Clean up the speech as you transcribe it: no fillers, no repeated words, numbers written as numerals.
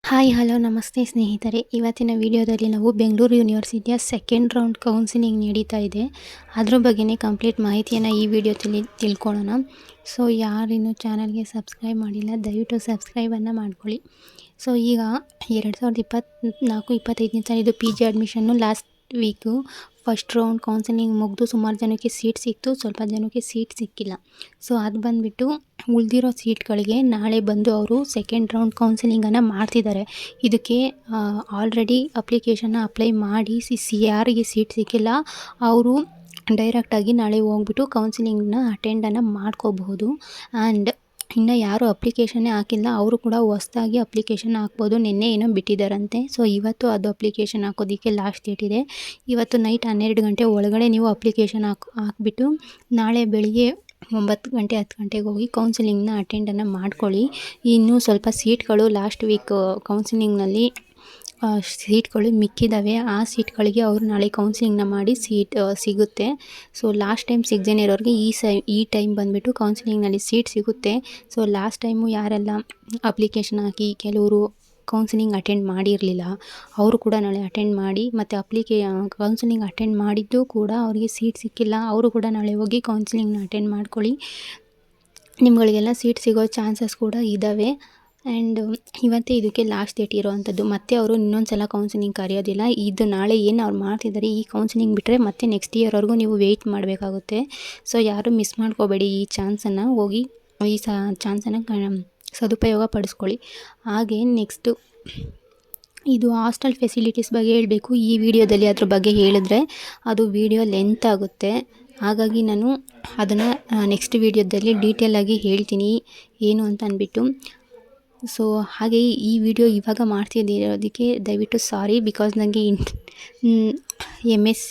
Hi hello ನಮಸ್ತೆ ಸ್ನೇಹಿತರೆ. ಇವತ್ತಿನ ವಿಡಿಯೋದಲ್ಲಿ ನಾವು ಬೆಂಗಳೂರು ಯೂನಿವರ್ಸಿಟಿಯ ಸೆಕೆಂಡ್ ರೌಂಡ್ ಕೌನ್ಸಿಲಿಂಗ್ ನಡೀತಾ ಇದೆ. ಅದ್ರ ಬಗ್ಗೆನೇ ಕಂಪ್ಲೀಟ್ ಮಾಹಿತಿಯನ್ನು ಈ ವಿಡಿಯೋದಲ್ಲಿ ತಿಳ್ಕೊಳ್ಳೋಣ. ಸೊ ಯಾರಿನ್ನೂ ಚಾನಲ್ಗೆ ಸಬ್ಸ್ಕ್ರೈಬ್ ಮಾಡಿಲ್ಲ ದಯವಿಟ್ಟು ಸಬ್ಸ್ಕ್ರೈಬನ್ನು ಮಾಡ್ಕೊಳ್ಳಿ. ಸೊ ಈಗ 2024-25ನೇ ಇದು P G admission last week first round counselling ಮುಗಿದು ಸುಮಾರು ಜನಕ್ಕೆ ಸೀಟ್ ಸಿಕ್ತು, ಸ್ವಲ್ಪ ಜನಕ್ಕೆ ಸೀಟ್ ಸಿಕ್ಕಿಲ್ಲ. ಸೊ ಅದು ಬಂದುಬಿಟ್ಟು ಉಳಿದಿರೋ ಸೀಟ್ಗಳಿಗೆ ನಾಳೆ ಬಂದು ಅವರು ಸೆಕೆಂಡ್ ರೌಂಡ್ ಕೌನ್ಸಿಲಿಂಗನ್ನು ಮಾಡ್ತಿದ್ದಾರೆ. ಇದಕ್ಕೆ ಆಲ್ರೆಡಿ ಅಪ್ಲಿಕೇಶನ್ನ ಅಪ್ಲೈ ಮಾಡಿ ಯಾರಿಗೆ ಸೀಟ್ ಸಿಕ್ಕಿಲ್ಲ ಅವರು ಡೈರೆಕ್ಟಾಗಿ ನಾಳೆ ಹೋಗ್ಬಿಟ್ಟು ಕೌನ್ಸಿಲಿಂಗ್ನ ಅಟೆಂಡನ್ನು ಮಾಡ್ಕೋಬಹುದು. ಆ್ಯಂಡ್ ಇನ್ನು ಯಾರು ಅಪ್ಲಿಕೇಶನ್ನೇ ಹಾಕಿಲ್ಲ ಅವರು ಕೂಡ ಹೊಸ್ದಾಗಿ ಅಪ್ಲಿಕೇಶನ್ ಹಾಕ್ಬೋದು. ನಿನ್ನೆ ಏನೋ ಬಿಟ್ಟಿದ್ದಾರಂತೆ. ಸೊ ಇವತ್ತು ಅದು ಅಪ್ಲಿಕೇಶನ್ ಹಾಕೋದಕ್ಕೆ ಲಾಸ್ಟ್ ಡೇಟ್ ಇದೆ. ಇವತ್ತು ನೈಟ್ 12 ಗಂಟೆ ಒಳಗಡೆ ನೀವು ಅಪ್ಲಿಕೇಶನ್ ಹಾಕ್ಬಿಟ್ಟು ನಾಳೆ ಬೆಳಿಗ್ಗೆ 9 ಗಂಟೆ 10 ಗಂಟೆಗೆ ಹೋಗಿ ಕೌನ್ಸಿಲಿಂಗ್ನ ಅಟೆಂಡನ್ನು ಮಾಡ್ಕೊಳ್ಳಿ. ಇನ್ನೂ ಸ್ವಲ್ಪ ಸೀಟ್ಗಳು ಲಾಸ್ಟ್ ವೀಕ್ ಕೌನ್ಸಿಲಿಂಗ್ನಲ್ಲಿ ಸೀಟ್ಗಳು ಮಿಕ್ಕಿದ್ದಾವೆ. ಆ ಸೀಟ್ಗಳಿಗೆ ಅವರು ನಾಳೆ ಕೌನ್ಸಿಲಿಂಗ್ನ ಮಾಡಿ ಸೀಟ್ ಸಿಗುತ್ತೆ. ಸೊ ಲಾಸ್ಟ್ ಟೈಮ್ ಸಿಗದೇ ಇರೋರಿಗೆ ಈ ಟೈಮ್ ಬಂದುಬಿಟ್ಟು ಕೌನ್ಸಿಲಿಂಗ್ನಲ್ಲಿ ಸೀಟ್ ಸಿಗುತ್ತೆ. ಸೊ ಲಾಸ್ಟ್ ಟೈಮು ಯಾರೆಲ್ಲ ಅಪ್ಲಿಕೇಶನ್ ಹಾಕಿ ಕೆಲವರು ಕೌನ್ಸಿಲಿಂಗ್ ಅಟೆಂಡ್ ಮಾಡಿರಲಿಲ್ಲ ಅವರು ಕೂಡ ನಾಳೆ ಅಟೆಂಡ್ ಮಾಡಿ, ಮತ್ತು ಕೌನ್ಸಿಲಿಂಗ್ ಅಟೆಂಡ್ ಮಾಡಿದ್ದು ಕೂಡ ಅವರಿಗೆ ಸೀಟ್ ಸಿಕ್ಕಿಲ್ಲ ಅವರು ಕೂಡ ನಾಳೆ ಹೋಗಿ ಕೌನ್ಸಿಲಿಂಗ್ನ ಅಟೆಂಡ್ ಮಾಡ್ಕೊಳ್ಳಿ. ನಿಮ್ಗಳಿಗೆಲ್ಲ ಸೀಟ್ ಸಿಗೋ ಚಾನ್ಸಸ್ ಕೂಡ ಇದ್ದಾವೆ. ಆ್ಯಂಡ್ ಇವತ್ತೇ ಇದಕ್ಕೆ ಲಾಸ್ಟ್ ಡೇಟ್ ಇರೋವಂಥದ್ದು. ಮತ್ತೆ ಅವರು ಇನ್ನೊಂದು ಸಲ ಕೌನ್ಸಿಲಿಂಗ್ ಕರೆಯೋದಿಲ್ಲ. ಇದು ನಾಳೆ ಏನು ಅವ್ರು ಮಾಡ್ತಿದ್ದಾರೆ ಈ ಕೌನ್ಸಿಲಿಂಗ್ ಬಿಟ್ಟರೆ ಮತ್ತೆ ನೆಕ್ಸ್ಟ್ ಇಯರ್ವರೆಗೂ ನೀವು ವೆಯ್ಟ್ ಮಾಡಬೇಕಾಗುತ್ತೆ. ಸೊ ಯಾರು ಮಿಸ್ ಮಾಡ್ಕೋಬೇಡಿ, ಈ ಚಾನ್ಸನ್ನು ಹೋಗಿ ಈ ಚಾನ್ಸನ್ನು ಸದುಪಯೋಗ ಪಡಿಸ್ಕೊಳ್ಳಿ. ಹಾಗೆ ನೆಕ್ಸ್ಟು ಇದು ಹಾಸ್ಟೆಲ್ ಫೆಸಿಲಿಟೀಸ್ ಬಗ್ಗೆ ಹೇಳಬೇಕು. ಈ ವಿಡಿಯೋದಲ್ಲಿ ಅದ್ರ ಬಗ್ಗೆ ಹೇಳಿದ್ರೆ ಅದು ವಿಡಿಯೋ ಲೆಂತ್ ಆಗುತ್ತೆ. ಹಾಗಾಗಿ ನಾನು ಅದನ್ನು ನೆಕ್ಸ್ಟ್ ವಿಡಿಯೋದಲ್ಲಿ ಡೀಟೇಲಾಗಿ ಹೇಳ್ತೀನಿ ಏನು ಅಂತ ಅಂದ್ಬಿಟ್ಟು. ಸೊ ಹಾಗೆ ಈ ವಿಡಿಯೋ ಇವಾಗ ಮಾಡ್ತಿರೋದಕ್ಕೆ ದಯವಿಟ್ಟು ಸಾರಿ, ಬಿಕಾಸ್ ನನಗೆ MSc